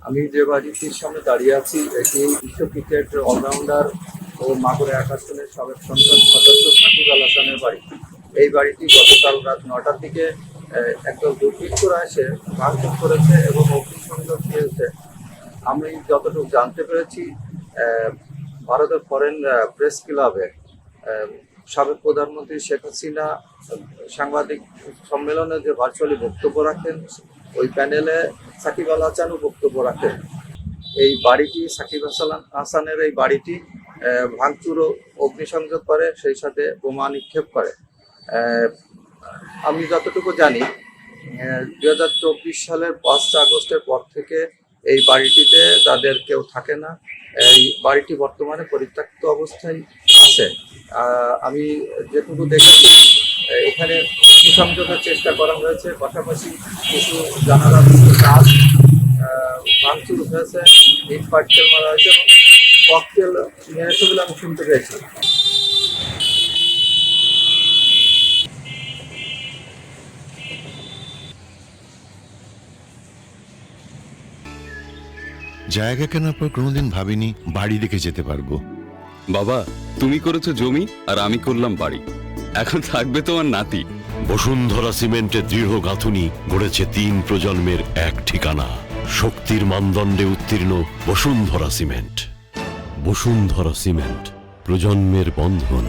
আমি যে বাড়িটির সামনে দাঁড়িয়ে আছি এটি বিশ্ব ক্রিকেট অলরাউন্ডার ও মাগুরা এক আসনের সাবেক সংসদ সদস্য সাকিব আল হাসানের বাড়ি। এই বাড়িটি গতকাল রাত 9টার দিকে একদল দুর্বৃত্তরা এসে ভাঙচুর করেছে এবং অগ্নিসংযোগ দিয়েছে। আমি যতটুকু জানতে পেরেছি, ভারতের ফরেন প্রেস ক্লাবে সাবেক প্রধানমন্ত্রী শেখ হাসিনা সাংবাদিক সম্মেলনে যে ভার্চুয়ালি বক্তব্য রাখেন, ওই প্যানেলে সাকিব আল হাসানও বক্তব্য রাখেন। এই বাড়িটি সাকিব হাসানের এই বাড়িটি ভাঙচুর ও অগ্নিসংযোগ করে, সেই সাথে বোমা নিক্ষেপ করে। আমি যতটুকু জানি 2024 সালের 5 আগস্টের পর থেকে এই বাড়িটিতে তাদের কেউ থাকে না। এই বাড়িটি বর্তমানে পরিত্যক্ত অবস্থায় আছে। আমি যেটুকু দেখেছি এখানে অগ্নিসংযোগের চেষ্টা করা হয়েছে, পাশাপাশি কিছু জানালা কাজ ভাঙচুর হয়েছে, ইট পাটকেল মারা হয়েছে এবং ককটেল মেরেছে বলে আমি শুনতে পেয়েছি। জায়গা কেনার পর কোনোদিন ভাবিনি বাড়ি দেখে যেতে পারবো। বাবা, তুমি করেছো জমি আর আমি করলাম বাড়ি। এখন থাকবে তোমার নাতি। বসুন্ধরা সিমেন্টের দৃঢ় গাঁথুনি গড়েছে 3 প্রজন্মের এক ঠিকানা। শক্তির মানদণ্ডে উত্তীর্ণ বসুন্ধরা সিমেন্ট। বসুন্ধরা সিমেন্ট, প্রজন্মের বন্ধন।